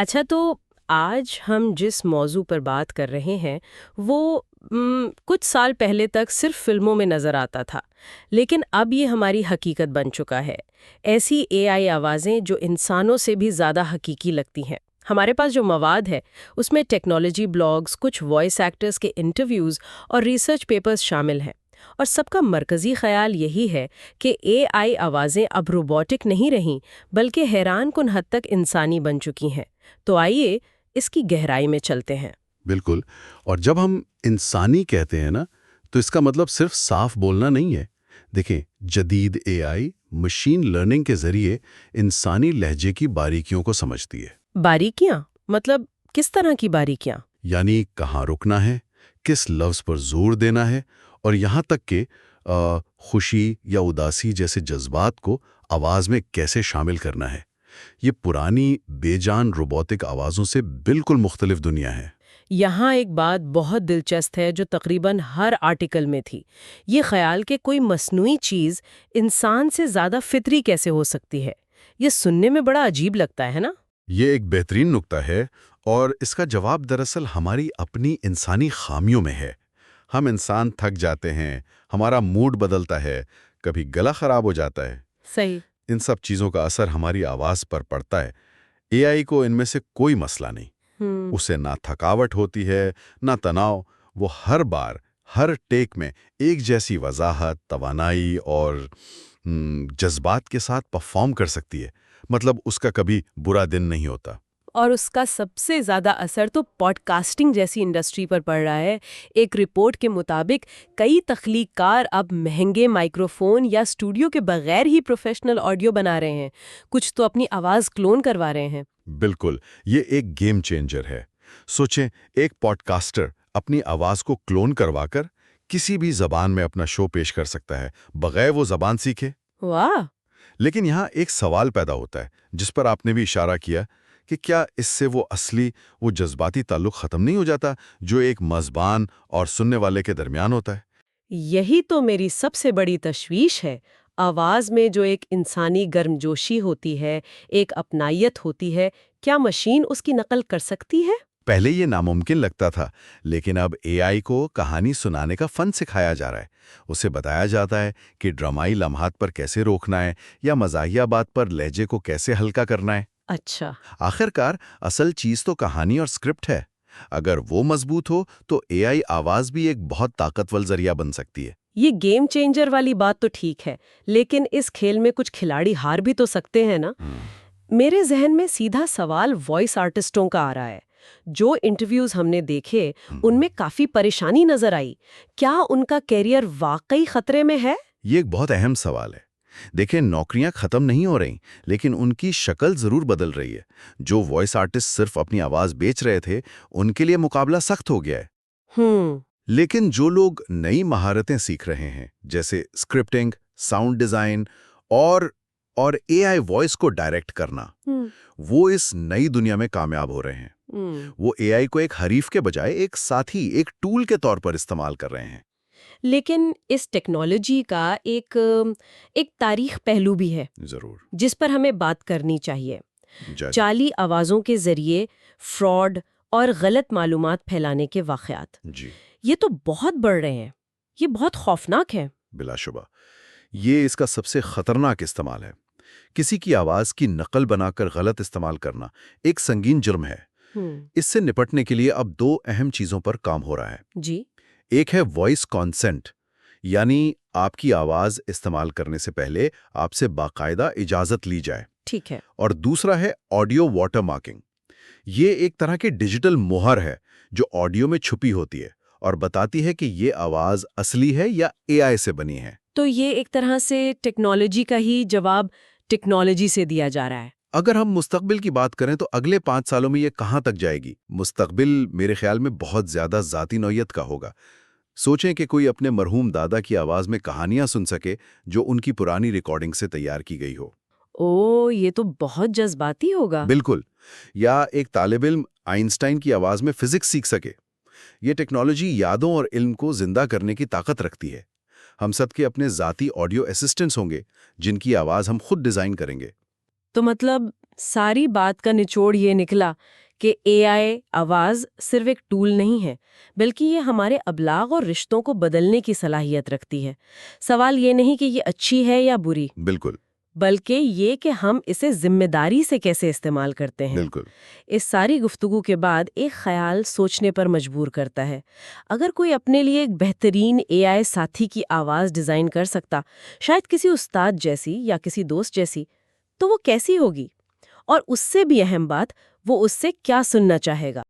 اچھا، تو آج ہم جس موضوع پر بات کر رہے ہیں وہ کچھ سال پہلے تک صرف فلموں میں نظر آتا تھا، لیکن اب یہ ہماری حقیقت بن چکا ہے۔ ایسی اے آئی آوازیں جو انسانوں سے بھی زیادہ حقیقی لگتی ہیں۔ ہمارے پاس جو مواد ہے اس میں ٹیکنالوجی بلاگز، کچھ وائس ایکٹرز کے انٹرویوز اور ریسرچ پیپرز شامل ہیں، اور سب کا مرکزی خیال یہی ہے کہ اے آئی آوازیں اب روبوٹک نہیں رہیں بلکہ حیران کن حد تک انسانی بن چکی ہیں۔ تو آئیے اس کی گہرائی میں چلتے ہیں۔ بالکل، اور جب ہم انسانی کہتے ہیں نا، تو اس کا مطلب صرف صاف بولنا نہیں ہے۔ دیکھیں، جدید اے آئی مشین لرننگ کے ذریعے انسانی لہجے کی باریکیوں کو سمجھتی ہے۔ باریکیاں مطلب کس طرح کی باریکیاں؟ یعنی کہاں رکنا ہے، کس لفظ پر زور دینا ہے، اور یہاں تک کہ خوشی یا اداسی جیسے جذبات کو آواز میں کیسے شامل کرنا ہے۔ یہ پرانی بے جان روبوٹک آوازوں سے بالکل مختلف دنیا ہے۔ یہاں ایک بات بہت دلچسپ ہے جو تقریباً ہر آرٹیکل میں تھی، یہ خیال کہ کوئی مصنوعی چیز انسان سے زیادہ فطری کیسے ہو سکتی ہے۔ یہ سننے میں بڑا عجیب لگتا ہے نا؟ یہ ایک بہترین نکتہ ہے، اور اس کا جواب دراصل ہماری اپنی انسانی خامیوں میں ہے۔ ہم انسان تھک جاتے ہیں، ہمارا موڈ بدلتا ہے، کبھی گلا خراب ہو جاتا ہے۔ صحیح۔ ان سب چیزوں کا اثر ہماری آواز پر پڑتا ہے۔ اے آئی کو ان میں سے کوئی مسئلہ نہیں۔ اسے نہ تھکاوٹ ہوتی ہے، نہ تناؤ۔ وہ ہر بار، ہر ٹیک میں ایک جیسی وضاحت، توانائی اور جذبات کے ساتھ پرفارم کر سکتی ہے۔ مطلب اس کا کبھی برا دن نہیں ہوتا۔ اور اس کا سب سے زیادہ اثر تو پوڈ کاسٹنگ جیسی انڈسٹری پر پڑ رہا ہے۔ ایک رپورٹ کے مطابق کئی تخلیق کار اب مہنگے مائکروفون یا اسٹوڈیو کے بغیر ہی پروفیشنل آڈیو بنا رہے ہیں، کچھ تو اپنی آواز کلون کروا رہے ہیں۔ بالکل، یہ ایک گیم چینجر ہے۔ سوچیں، ایک پوڈ کاسٹر اپنی آواز کو کلون کروا کر کسی بھی زبان میں اپنا شو پیش کر سکتا ہے، بغیر وہ زبان سیکھے۔ واہ! لیکن یہاں ایک سوال پیدا ہوتا ہے، جس پر آپ نے بھی اشارہ کیا، کہ کیا اس سے وہ جذباتی تعلق ختم نہیں ہو جاتا جو ایک میزبان اور سننے والے کے درمیان ہوتا ہے؟ یہی تو میری سب سے بڑی تشویش ہے۔ آواز میں جو ایک انسانی گرمجوشی ہوتی ہے، ایک اپنائیت ہوتی ہے، کیا مشین اس کی نقل کر سکتی ہے؟ پہلے یہ ناممکن لگتا تھا، لیکن اب اے آئی کو کہانی سنانے کا فن سکھایا جا رہا ہے۔ اسے بتایا جاتا ہے کہ ڈرامائی لمحات پر کیسے روکنا ہے، یا مزاحیہ بات پر لہجے کو کیسے ہلکا کرنا ہے۔ اچھا۔ آخرکار اصل چیز تو کہانی اور اسکرپٹ ہے۔ اگر وہ مضبوط ہو تو اے آئی آواز بھی ایک بہت طاقتور ذریعہ بن سکتی ہے۔ یہ گیم چینجر والی بات تو ٹھیک ہے، لیکن اس کھیل میں کچھ کھلاڑی ہار بھی تو سکتے ہیں نا؟ میرے ذہن میں سیدھا سوال وائس آرٹسٹوں کا آ رہا ہے۔ جو انٹرویوز ہم نے دیکھے ان میں کافی پریشانی نظر آئی۔ کیا ان کا کیریئر واقعی خطرے میں ہے؟ یہ ایک بہت اہم سوال ہے۔ دیکھیں، نوکریاں ختم نہیں ہو رہیں، لیکن ان کی شکل ضرور بدل رہی ہے۔ جو وائس آرٹسٹ صرف اپنی آواز بیچ رہے تھے، ان کے لیے مقابلہ سخت ہو گیا ہے۔ لیکن جو لوگ نئی مہارتیں سیکھ رہے ہیں، جیسے اسکرپٹنگ، ساؤنڈ ڈیزائن اور اے آئی وائس کو ڈائریکٹ کرنا، وہ اس نئی دنیا میں کامیاب ہو رہے ہیں۔ وہ اے آئی کو ایک حریف کے بجائے ایک ساتھی، ایک ٹول کے طور پر استعمال کر رہے ہیں۔ لیکن اس ٹیکنالوجی کا ایک تاریخ پہلو بھی ہے، ضرور، جس پر ہمیں بات کرنی چاہیے۔ جی۔ جعلی آوازوں کے ذریعے فراڈ اور غلط معلومات پھیلانے کے واقعات، جی، یہ تو بہت بڑھ رہے ہیں۔ یہ بہت خوفناک ہے۔ بلا شبہ یہ اس کا سب سے خطرناک استعمال ہے۔ کسی کی آواز کی نقل بنا کر غلط استعمال کرنا ایک سنگین جرم ہے۔ اس سے نپٹنے کے لیے اب دو اہم چیزوں پر کام ہو رہا ہے۔ جی۔ ایک ہے وائس کانسنٹ، یعنی آپ کی آواز استعمال کرنے سے پہلے آپ سے باقاعدہ اجازت لی جائے۔ ٹھیک ہے۔ اور دوسرا ہے آڈیو واٹر مارکنگ۔ یہ ایک طرح کی ڈیجیٹل مہر ہے جو آڈیو میں چھپی ہوتی ہے اور بتاتی ہے کہ یہ آواز اصلی ہے یا اے آئی سے بنی ہے۔ تو یہ ایک طرح سے ٹیکنالوجی کا ہی جواب ٹیکنالوجی سے دیا جا رہا ہے۔ اگر ہم مستقبل کی بات کریں تو اگلے 5 سالوں میں یہ کہاں تک جائے گی؟ مستقبل میرے خیال میں بہت زیادہ ذاتی نوعیت کا ہوگا۔ سوچیں کہ کوئی اپنے مرحوم دادا کی آواز میں کہانیاں سن سکے جو ان کی پرانی ریکارڈنگ سے تیار کی گئی ہو۔ یہ تو بہت جذباتی ہوگا۔ بالکل۔ یا ایک طالب علم آئنسٹائن کی آواز میں فزکس سیکھ سکے۔ یہ ٹیکنالوجی یادوں اور علم کو زندہ کرنے کی طاقت رکھتی ہے۔ ہم سب کے اپنے ذاتی آڈیو اسسٹنٹس ہوں گے جن کی آواز ہم خود ڈیزائن کریں گے۔ تو مطلب ساری بات کا نچوڑ یہ نکلا کہ اے آئی آواز صرف ایک ٹول نہیں ہے، بلکہ یہ ہمارے ابلاغ اور رشتوں کو بدلنے کی صلاحیت رکھتی ہے۔ سوال یہ نہیں کہ یہ اچھی ہے یا بری، بالکل بلکہ یہ کہ ہم اسے ذمہ داری سے کیسے استعمال کرتے ہیں۔ بالکل اس ساری گفتگو کے بعد ایک خیال سوچنے پر مجبور کرتا ہے۔ اگر کوئی اپنے لیے ایک بہترین اے آئی ساتھی کی آواز ڈیزائن کر سکتا، شاید کسی استاد جیسی یا کسی دوست جیسی، تو وہ کیسی ہوگی؟ اور اس سے بھی اہم بات، وہ اس سے کیا سننا چاہے گا؟